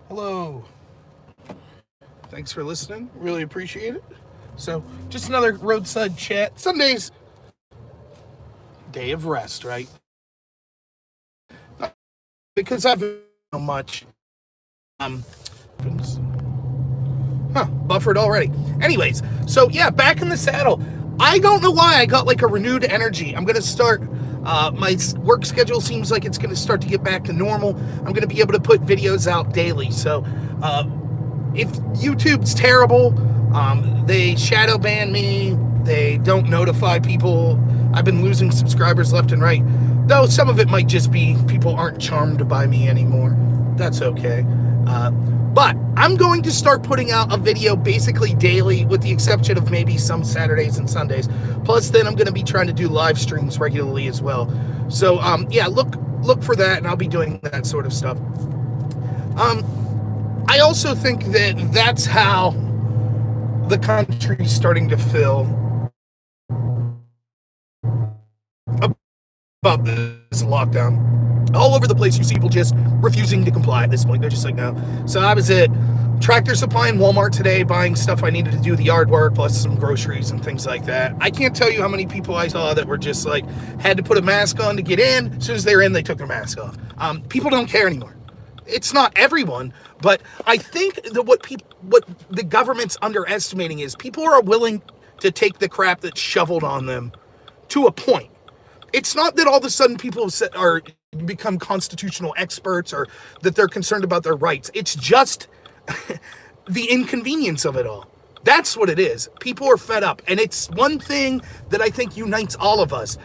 Hello. Thanks for listening. Really appreciate it. So, just another roadside chat. Sunday's day of rest, right? Because I've so much buffered already. Anyways, so yeah, back in the saddle. I don't know why I got like a renewed energy. I'm gonna start. My work schedule seems like it's gonna start to get back to normal. I'm gonna be able to put videos out daily. So, if YouTube's terrible, they shadow ban me. They don't notify people. I've been losing subscribers left and right. Though some of it might just be people aren't charmed by me anymore. That's okay. But I'm going to start putting out a video basically daily, with the exception of maybe some Saturdays and Sundays. Plus, then I'm going to be trying to do live streams regularly as well. So, yeah, look for that, and I'll be doing that sort of stuff. I also think that that's how the country's starting to feel about this lockdown. All over the place, you see people just refusing to comply at this point. They're just like, no. So I was at Tractor Supply and Walmart today buying stuff I needed to do the yard work, plus some groceries and things like that. I can't tell you how many people I saw that were just like, had to put a mask on to get in. As soon as they were in, they took their mask off. People don't care anymore. It's not everyone, but I think that what the government's underestimating is people are willing to take the crap that's shoveled on them to a point. It's not that all of a sudden people are become constitutional experts or that they're concerned about their rights. It's just the inconvenience of it all. That's what it is. People are fed up. And it's one thing that I think unites all of us.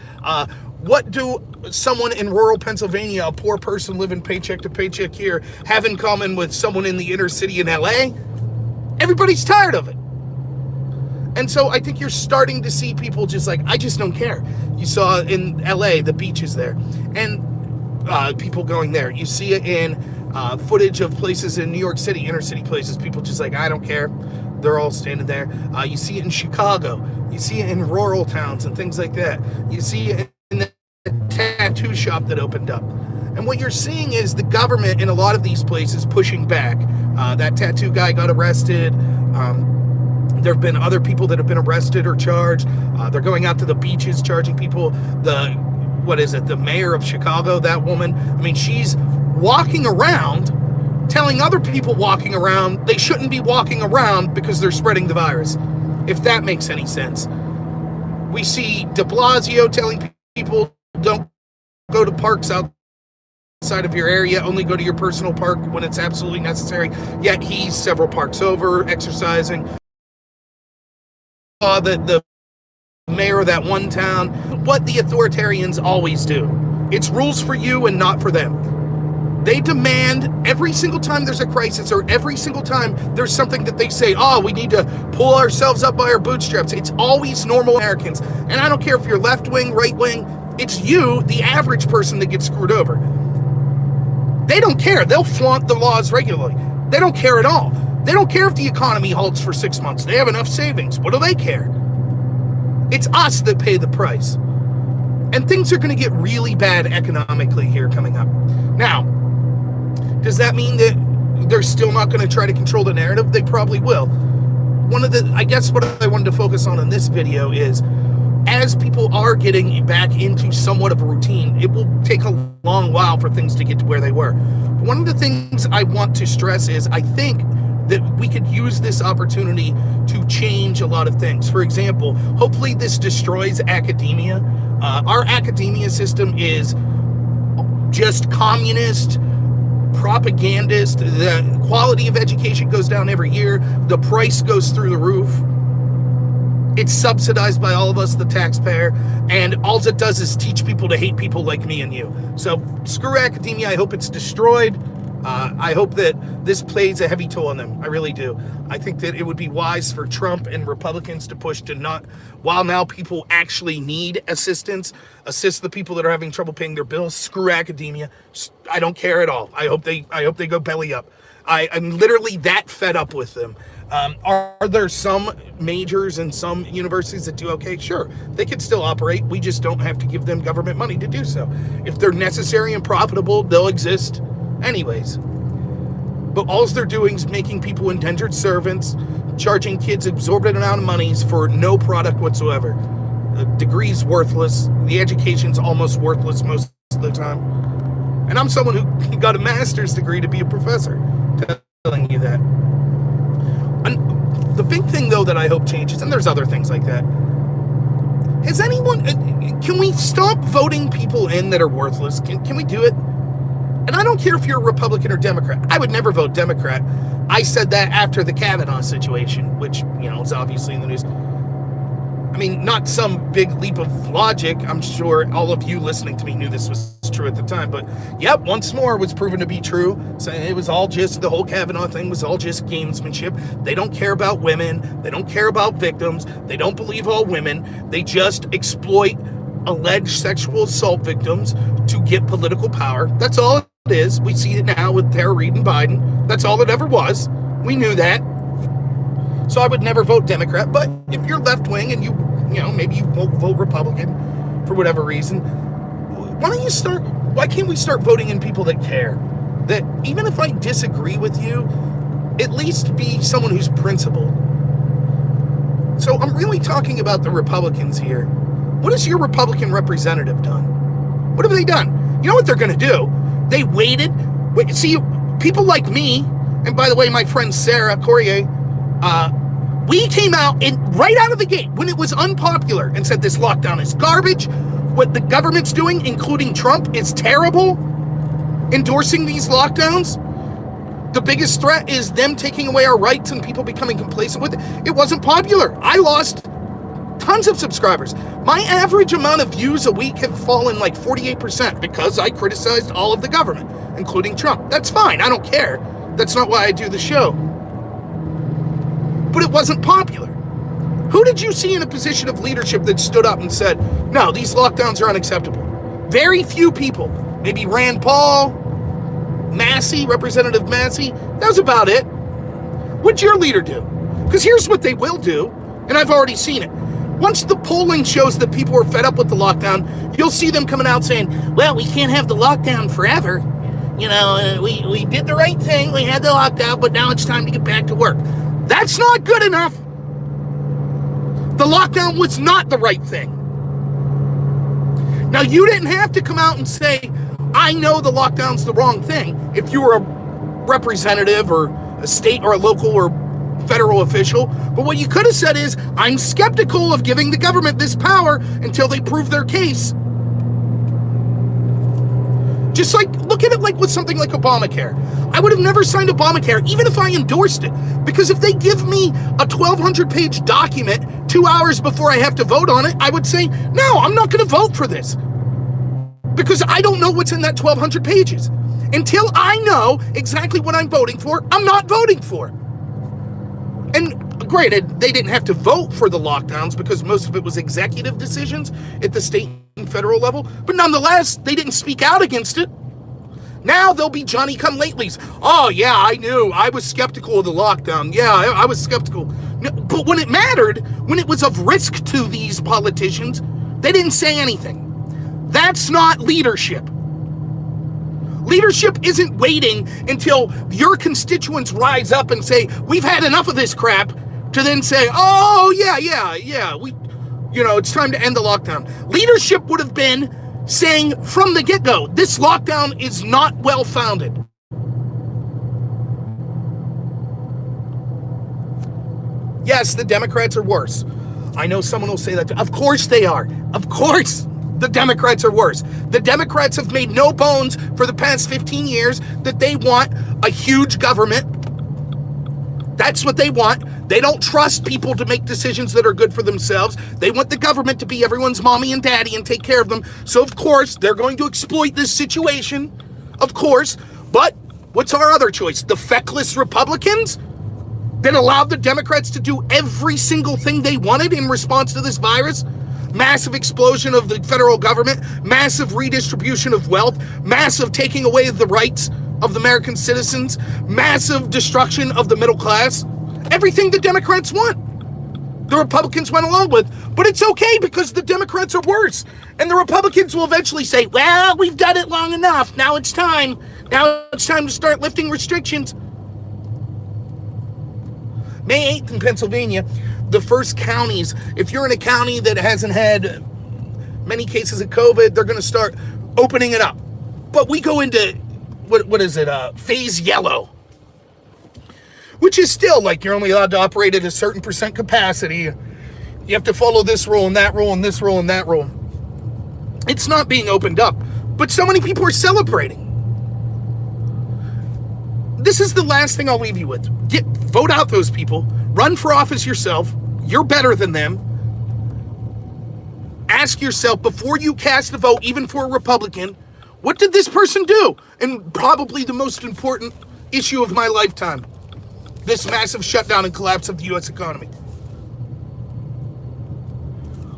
What do someone in rural Pennsylvania, a poor person living paycheck to paycheck here, have in common with someone in the inner city in LA? Everybody's tired of it. And so I think you're starting to see people just like, I just don't care. You saw in LA, the beaches there, and people going there. You see it in footage of places in New York City, inner city places, people just like, I don't care. They're all standing there. You see it in Chicago. You see it in rural towns and things like that. You see it in the tattoo shop that opened up. And what you're seeing is the government in a lot of these places pushing back. That tattoo guy got arrested. There have been other people that have been arrested or charged. They're going out to the beaches charging people. The mayor of Chicago, that woman, I mean, she's walking around telling other people walking around they shouldn't be walking around because they're spreading the virus, if that makes any sense. We see de Blasio telling people don't go to parks outside of your area, only go to your personal park when it's absolutely necessary, yet he's several parks over exercising. The mayor of that one town, what the authoritarians always do. It's rules for you and not for them. They demand every single time there's a crisis or every single time there's something that they say, oh, we need to pull ourselves up by our bootstraps. It's always normal Americans. And I don't care if you're left wing, right wing, it's you, the average person, that gets screwed over. They don't care. They'll flaunt the laws regularly. They don't care at all. They don't care if the economy halts for 6 months. They have enough savings. What do they care? It's us that pay the price. And things are going to get really bad economically here coming up. Now, does that mean that they're still not going to try to control the narrative? They probably will. I guess what I wanted to focus on in this video is, as people are getting back into somewhat of a routine, it will take a long while for things to get to where they were. One of the things I want to stress is I think that we could use this opportunity to change a lot of things. For example, hopefully this destroys academia. Our academia system is just communist, propagandist. The quality of education goes down every year. The price goes through the roof. It's subsidized by all of us, the taxpayer, and all it does is teach people to hate people like me and you. So screw academia. I hope it's destroyed. I hope that this plays a heavy toll on them. I really do. I think that it would be wise for Trump and Republicans to push to not, while now people actually need assistance, assist the people that are having trouble paying their bills. Screw academia. I don't care at all. I hope they go belly up. I'm literally that fed up with them. Are there some majors and some universities that do okay? Sure, they could still operate. We just don't have to give them government money to do so. If they're necessary and profitable, they'll exist anyways. but all they're doing is making people indentured servants, charging kids exorbitant amount of monies for no product whatsoever. The degree's worthless. The education's almost worthless most of the time. And I'm someone who got a master's degree to be a professor, telling you that. And the big thing, though, that I hope changes, and there's other things like that, has anyone, can we stop voting people in that are worthless? Can we do it? And I don't care if you're a Republican or Democrat. I would never vote Democrat. I said that after the Kavanaugh situation, which, is obviously in the news. I mean, not some big leap of logic. I'm sure all of you listening to me knew this was true at the time. But, yep, once more was proven to be true. So it was all just, the whole Kavanaugh thing was all just gamesmanship. They don't care about women. They don't care about victims. They don't believe all women. They just exploit alleged sexual assault victims to get political power. That's all it is. We see it now with Tara Reid and Biden. That's all it ever was. We knew that. So I would never vote Democrat, but if you're left-wing and maybe you won't vote Republican for whatever reason, why can't we start voting in people that care? That even if I disagree with you, at least be someone who's principled. So I'm really talking about the Republicans here. What has your Republican representative done? What have they done? You know what they're going to do? They waited. See, people like me, and by the way, my friend Sarah Courier, we came out and right out of the gate when it was unpopular and said this lockdown is garbage. What the government's doing, including Trump, is terrible. Endorsing these lockdowns. The biggest threat is them taking away our rights and people becoming complacent with it. It wasn't popular. I lost tons of subscribers. My average amount of views a week have fallen like 48% because I criticized all of the government, including Trump. That's fine. I don't care. That's not why I do the show. But it wasn't popular. Who did you see in a position of leadership that stood up and said, no, these lockdowns are unacceptable? Very few people. Maybe Rand Paul, Massey, Representative Massey. That was about it. What'd your leader do? Because here's what they will do, and I've already seen it. Once the polling shows that people are fed up with the lockdown, you'll see them coming out saying, well, we can't have the lockdown forever. We did the right thing. We had the lockdown, but now it's time to get back to work. That's not good enough. The lockdown was not the right thing. Now, you didn't have to come out and say, I know the lockdown's the wrong thing. If you were a representative or a state or a local or federal official. But what you could have said is, I'm skeptical of giving the government this power until they prove their case. Just like, look at it like with something like Obamacare. I would have never signed Obamacare, even if I endorsed it. Because if they give me a 1,200-page document 2 hours before I have to vote on it, I would say, no, I'm not going to vote for this. Because I don't know what's in that 1,200 pages. Until I know exactly what I'm voting for, I'm not voting for. And granted, they didn't have to vote for the lockdowns because most of it was executive decisions at the state and federal level. But nonetheless, they didn't speak out against it. Now they'll be Johnny-come-latelys. Oh, yeah, I knew. I was skeptical of the lockdown. Yeah, I was skeptical. But when it mattered, when it was of risk to these politicians, they didn't say anything. That's not leadership. Leadership isn't waiting until your constituents rise up and say, we've had enough of this crap, to then say, oh, yeah, it's time to end the lockdown. Leadership would have been saying from the get-go, this lockdown is not well-founded. Yes, the Democrats are worse. I know someone will say that. Of course they are. Of course the Democrats are worse. The Democrats have made no bones for the past 15 years that they want a huge government. That's what they want. They don't trust people to make decisions that are good for themselves. They want the government to be everyone's mommy and daddy and take care of them. So, of course, they're going to exploit this situation. Of course. But what's our other choice? The feckless Republicans that allowed the Democrats to do every single thing they wanted in response to this virus? Massive explosion of the federal government, massive redistribution of wealth, massive taking away the rights of the American citizens, massive destruction of the middle class. Everything the Democrats want, the Republicans went along with. But it's okay because the Democrats are worse. And the Republicans will eventually say, well, we've done it long enough. Now it's time. Now it's time to start lifting restrictions. May 8th in Pennsylvania, the first counties, if you're in a county that hasn't had many cases of COVID, they're going to start opening it up. But we go into, what is it, phase yellow, which is still like you're only allowed to operate at a certain percent capacity. You have to follow this rule and that rule and this rule and that rule. It's not being opened up, but so many people are celebrating. This is the last thing I'll leave you with. Vote out those people. Run for office yourself. You're better than them. Ask yourself before you cast a vote, even for a Republican, what did this person do? And probably the most important issue of my lifetime, this massive shutdown and collapse of the U.S. economy.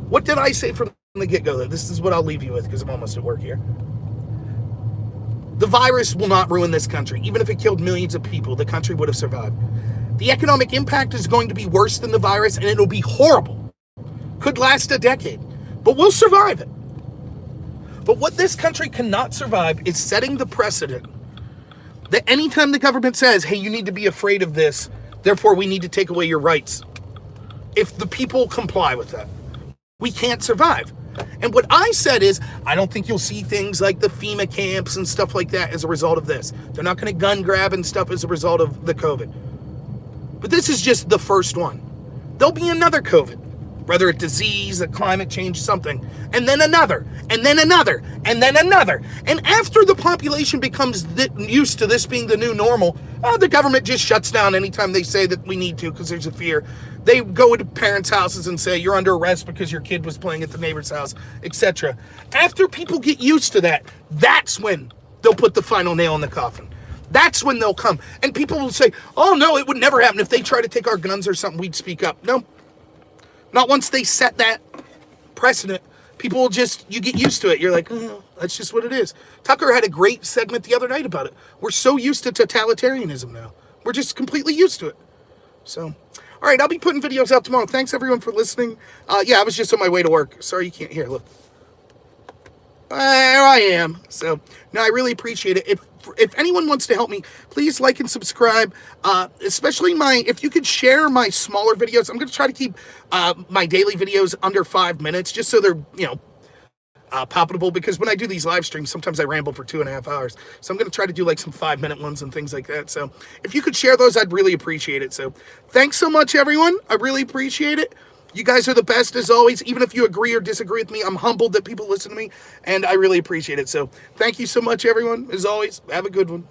What did I say from the get-go? This is what I'll leave you with because I'm almost at work here. The virus will not ruin this country. Even if it killed millions of people, the country would have survived. The economic impact is going to be worse than the virus, and it'll be horrible. Could last a decade. But we'll survive it. But what this country cannot survive is setting the precedent that anytime the government says, hey, you need to be afraid of this, therefore we need to take away your rights. If the people comply with that, we can't survive. And what I said is, I don't think you'll see things like the FEMA camps and stuff like that as a result of this. They're not going to gun grab and stuff as a result of the COVID. But this is just the first one. There'll be another COVID. Whether a disease, a climate change, something, and then another, and then another, and then another. And after the population becomes used to this being the new normal, the government just shuts down anytime they say that we need to because there's a fear. They go into parents' houses and say, you're under arrest because your kid was playing at the neighbor's house, etc. After people get used to that, that's when they'll put the final nail in the coffin. That's when they'll come. And people will say, oh, no, it would never happen. If they try to take our guns or something, we'd speak up. No. Not once they set that precedent, people will you get used to it. You're like, oh, that's just what it is. Tucker had a great segment the other night about it. We're so used to totalitarianism now. We're just completely used to it. So, all right, I'll be putting videos out tomorrow. Thanks, everyone, for listening. Yeah, I was just on my way to work. Sorry you can't hear. Look. There I am. So, no, I really appreciate it. If anyone wants to help me, please like and subscribe, especially if you could share my smaller videos. I'm going to try to keep my daily videos under 5 minutes, just so they're, palatable, because when I do these live streams, sometimes I ramble for 2.5 hours. So I'm going to try to do like some 5-minute ones and things like that. So if you could share those, I'd really appreciate it. So thanks so much, everyone. I really appreciate it. You guys are the best as always. Even if you agree or disagree with me, I'm humbled that people listen to me, and I really appreciate it. So thank you so much, everyone. As always, have a good one.